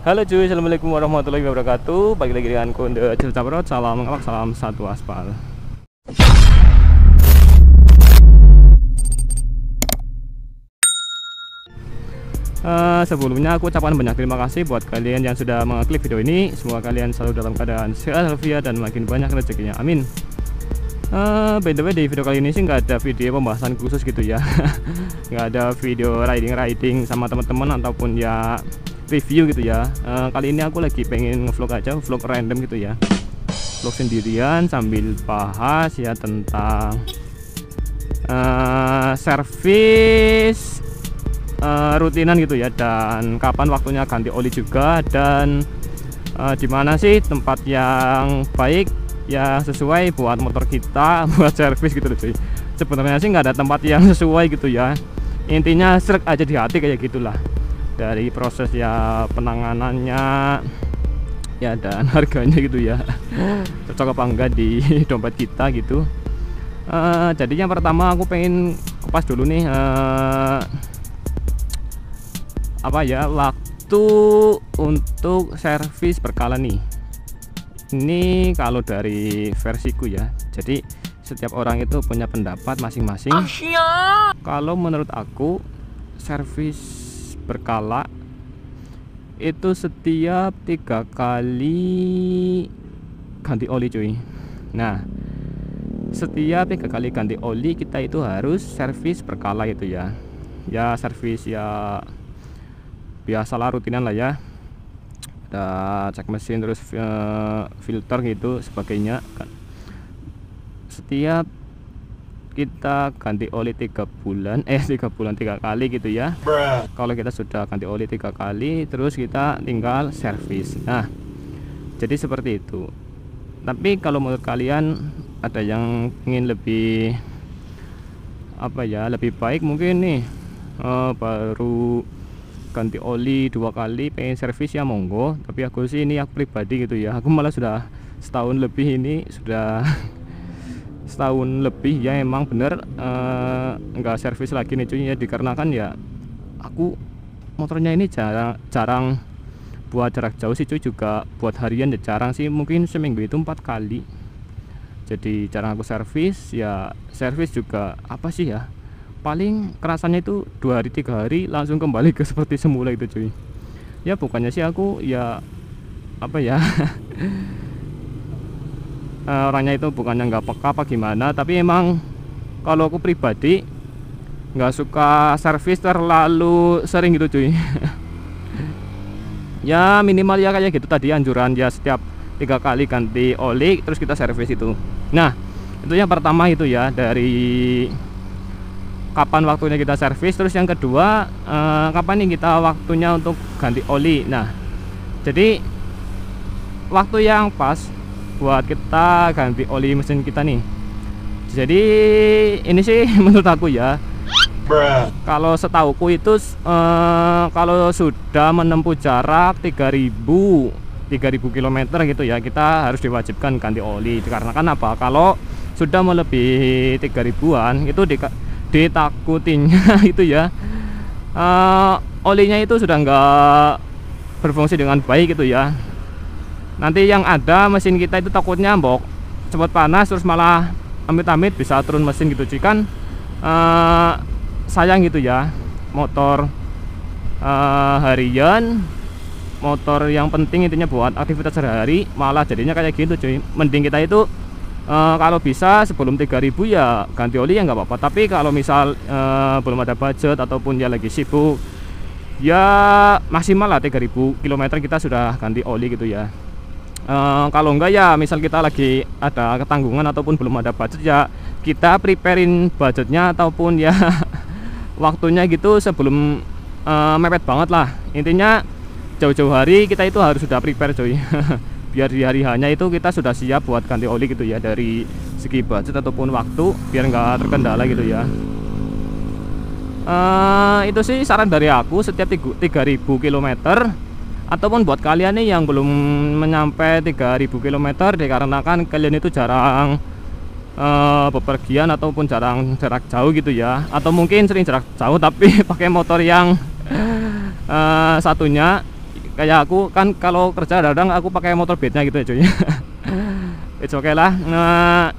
Halo cuy, assalamualaikum warahmatullahi wabarakatuh. Bagi lagi dengan Konde Cerita Perot. Salam mengelak, salam satu aspal. Sebelumnya aku ucapkan banyak terima kasih buat kalian yang sudah mengklik video ini. Semoga kalian selalu dalam keadaan sehat walafiat dan makin banyak rezekinya. Amin. By the way, di video kali ini sih nggak ada video pembahasan khusus gitu ya. Nggak ada video riding sama teman-teman ataupun ya review gitu ya. Kali ini aku lagi pengen ngevlog aja, vlog random gitu ya, vlog sendirian sambil bahas ya tentang servis rutinan gitu ya, dan kapan waktunya ganti oli juga, dan dimana sih tempat yang baik ya sesuai buat motor kita buat servis gitu loh cuy. Sebenarnya sih nggak ada tempat yang sesuai gitu ya, intinya srek aja di hati kayak gitulah. Dari proses ya penanganannya ya dan harganya gitu ya, cocok apa enggak di dompet kita gitu. Jadi yang pertama aku pengen kupas dulu nih apa ya, waktu untuk servis berkala nih. Ini kalau dari versiku ya, jadi setiap orang itu punya pendapat masing-masing. Kalau menurut aku servis berkala itu setiap 3 kali ganti oli cuy. Nah, setiap 3 kali ganti oli kita itu harus servis berkala itu ya. Ya servis ya biasalah, rutinan lah ya. Ada cek mesin terus filter gitu sebagainya kan. Setiap kita ganti oli 3 bulan 3 kali gitu ya. Kalau kita sudah ganti oli 3 kali, terus kita tinggal servis. Nah, jadi seperti itu. Tapi kalau menurut kalian ada yang ingin lebih apa ya, lebih baik mungkin nih, baru ganti oli 2 kali pengen servis ya monggo. Tapi aku sih, ini aku pribadi gitu ya, aku malah sudah setahun lebih ini, sudah setahun lebih ya emang bener nggak servis lagi nih cuy ya, dikarenakan ya aku motornya ini jarang buat jarak jauh sih cuy, juga buat harian ya jarang sih, mungkin seminggu itu 4 kali. Jadi jarang aku servis ya. Servis juga apa sih ya, paling kerasannya itu 2 hari 3 hari langsung kembali ke seperti semula itu cuy. Ya bukannya sih aku ya apa ya orangnya itu bukannya nggak peka apa gimana, tapi emang kalau aku pribadi nggak suka servis terlalu sering gitu cuy. Ya minimal ya kayak gitu tadi anjuran ya, setiap 3 kali ganti oli terus kita servis itu. Nah itu yang pertama itu ya, dari kapan waktunya kita servis. Terus yang kedua, kapan nih kita waktunya untuk ganti oli. Nah jadi waktu yang pas buat kita ganti oli mesin kita nih, jadi ini sih menurut aku ya, kalau setauku itu kalau sudah menempuh jarak 3000 km gitu ya, kita harus diwajibkan ganti oli. Karena kan apa, kalau sudah melebihi 3000-an itu ditakutinya itu ya, olinya itu sudah nggak berfungsi dengan baik gitu ya. Nanti yang ada mesin kita itu takutnya mbok cepat panas, terus malah amit-amit bisa turun mesin gitu cuy kan. Sayang gitu ya, motor harian, motor yang penting intinya buat aktivitas sehari-hari malah jadinya kayak gitu cuy. Mending kita itu kalau bisa sebelum 3000 ya ganti oli ya nggak apa-apa. Tapi kalau misal belum ada budget ataupun ya lagi sibuk ya, maksimal lah 3000 km kita sudah ganti oli gitu ya. Kalau enggak ya misal kita lagi ada ketanggungan ataupun belum ada budget ya, kita preparein budgetnya ataupun ya waktunya gitu sebelum mepet banget lah. Intinya jauh-jauh hari kita itu harus sudah prepare coy. Biar di hari hanya itu kita sudah siap buat ganti oli gitu ya, dari segi budget ataupun waktu biar nggak terkendala gitu ya. Itu sih saran dari aku, setiap 3000 km. Ataupun buat kalian nih yang belum menyampe 3000 km, dikarenakan kalian itu jarang bepergian ataupun jarang jarak jauh gitu ya, atau mungkin sering jarak jauh tapi pakai motor yang satunya kayak aku kan kalau kerja kadang aku pakai motor bednya gitu ya cuy. It's okay lah. Nah,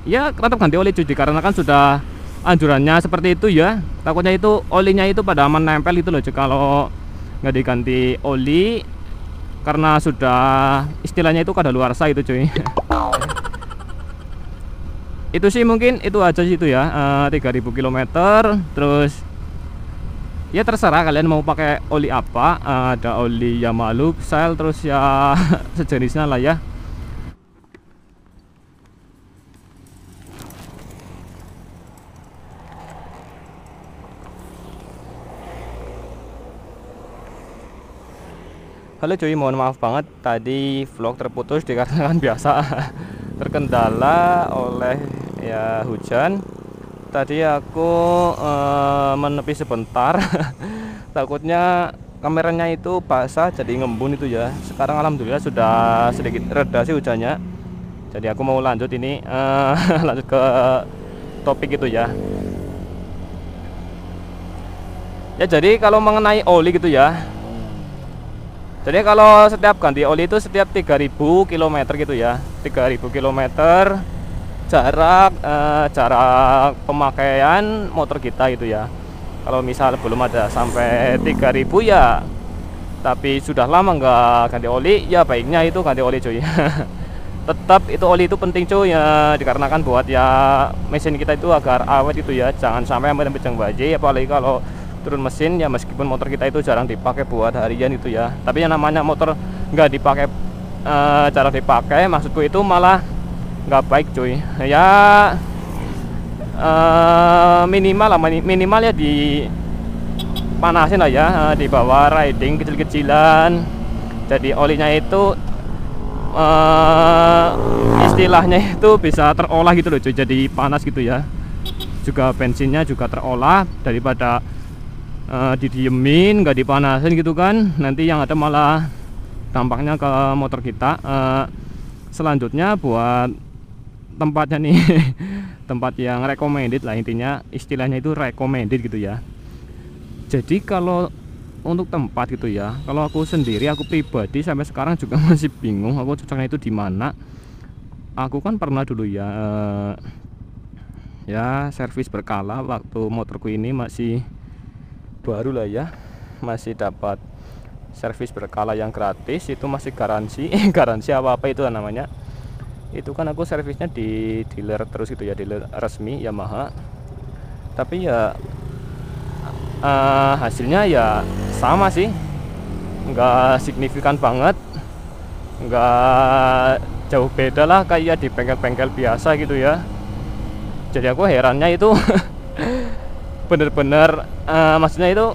ya tetap ganti oli cuy, karena kan sudah anjurannya seperti itu ya. Takutnya itu olinya itu pada menempel itu loh cuy kalau nggak diganti oli, karena sudah istilahnya itu kadaluarsa itu cuy. Itu sih mungkin itu aja sih itu ya, 3000 km. Terus ya terserah kalian mau pakai oli apa, ada oli Yamaha Luxel, terus ya sejenisnya lah ya. Halo cuy, mohon maaf banget tadi vlog terputus dikarenakan biasa terkendala oleh ya hujan. Tadi aku menepi sebentar takutnya kameranya itu basah jadi ngembun itu ya. Sekarang alhamdulillah sudah sedikit reda sih hujannya. Jadi aku mau lanjut ini lanjut ke topik itu ya. Ya jadi kalau mengenai oli gitu ya, jadi kalau setiap ganti oli itu setiap 3000 km gitu ya, 3000 km jarak pemakaian motor kita itu ya. Kalau misal belum ada sampai 3000 ya, tapi sudah lama nggak ganti oli, ya baiknya itu ganti oli cuy. Tetap itu oli itu penting cuy ya, dikarenakan buat ya mesin kita itu agar awet itu ya, jangan sampai hampir-hampir baje. Apalagi kalau turun mesin ya, meskipun motor kita itu jarang dipakai buat harian itu ya, tapi yang namanya motor nggak dipakai, jarang dipakai, maksudku itu malah nggak baik cuy ya. Minimal lah, minimal ya di panasin lah ya, di bawah riding kecil-kecilan, jadi olinya itu istilahnya itu bisa terolah gitu loh cuy, jadi panas gitu ya. Juga bensinnya juga terolah, daripada didiemin nggak dipanasin gitu kan, nanti yang ada malah dampaknya ke motor kita. Selanjutnya buat tempatnya nih tempat yang recommended lah, intinya istilahnya itu recommended gitu ya. Jadi kalau untuk tempat gitu ya, kalau aku sendiri, aku pribadi sampai sekarang juga masih bingung aku cocoknya itu di mana. Aku kan pernah dulu ya ya servis berkala waktu motorku ini masih baru lah ya, masih dapat servis berkala yang gratis, itu masih garansi garansi apa itu namanya. Itu kan aku servisnya di dealer terus gitu ya, dealer resmi Yamaha. Tapi ya hasilnya ya sama sih, nggak signifikan banget, nggak jauh beda lah kayak di bengkel-bengkel biasa gitu ya. Jadi aku herannya itu bener-bener maksudnya itu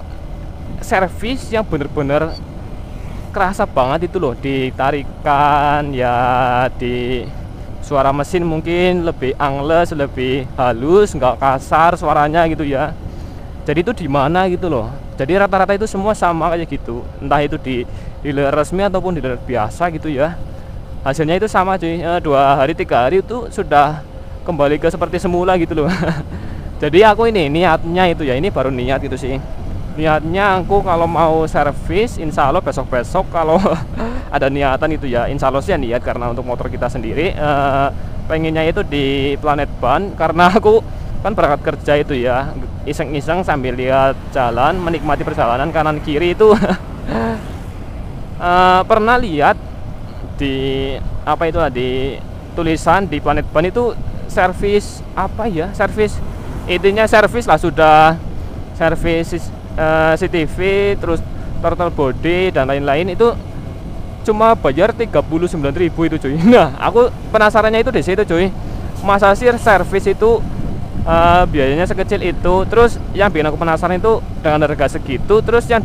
servis yang bener-bener kerasa banget itu loh, ditarikan ya, di suara mesin mungkin lebih angles, lebih halus, nggak kasar suaranya gitu ya. Jadi itu di mana gitu loh, jadi rata-rata itu semua sama kayak gitu, entah itu di dealer resmi ataupun dealer biasa gitu ya. Hasilnya itu sama cuy, 2 hari 3 hari itu sudah kembali ke seperti semula gitu loh. Jadi aku ini niatnya itu ya, ini baru niat gitu sih. Niatnya aku kalau mau servis, insya Allah besok-besok kalau ada niatan itu ya, insya Allah sih niat, karena untuk motor kita sendiri pengennya itu di Planet Ban, karena aku kan berangkat kerja itu ya, iseng-iseng sambil lihat jalan, menikmati perjalanan kanan kiri itu. Pernah lihat di apa itu di tulisan di Planet Ban itu servis apa ya, servis intinya servis lah, sudah servis CTV, terus throttle body dan lain-lain, itu cuma bayar 39.000 itu cuy. Nah aku penasarannya itu di situ cuy, masa sih servis itu biayanya sekecil itu. Terus yang bikin aku penasaran itu dengan harga segitu, terus yang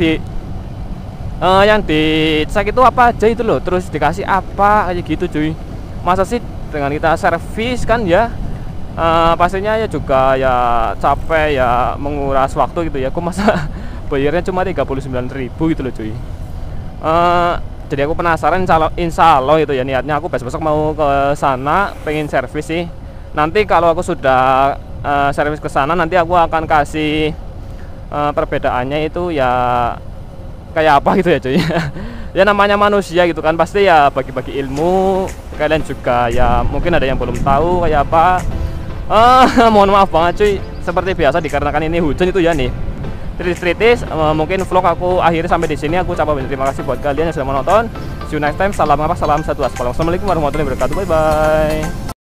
dicek itu apa aja itu loh, terus dikasih apa kayak gitu cuy. Masa sih dengan kita servis kan ya, pastinya ya juga ya capek ya, menguras waktu gitu ya. Aku masa bayarnya cuma 39.000 gitu loh cuy. Jadi aku penasaran, insya Allah itu ya niatnya aku besok mau ke sana, pengen servis sih. Nanti kalau aku sudah servis ke sana, nanti aku akan kasih perbedaannya itu ya kayak apa gitu ya cuy. Ya namanya manusia gitu kan, pasti ya bagi-bagi ilmu. Kalian juga ya mungkin ada yang belum tahu kayak apa. Mohon maaf banget cuy, seperti biasa dikarenakan ini hujan itu ya nih tritis-tritis. Mungkin vlog aku akhiri sampai di sini. Aku ucapkan terima kasih buat kalian yang sudah menonton. See you next time. Salam apa? Salam satu. Assalamualaikum warahmatullahi wabarakatuh. Bye bye.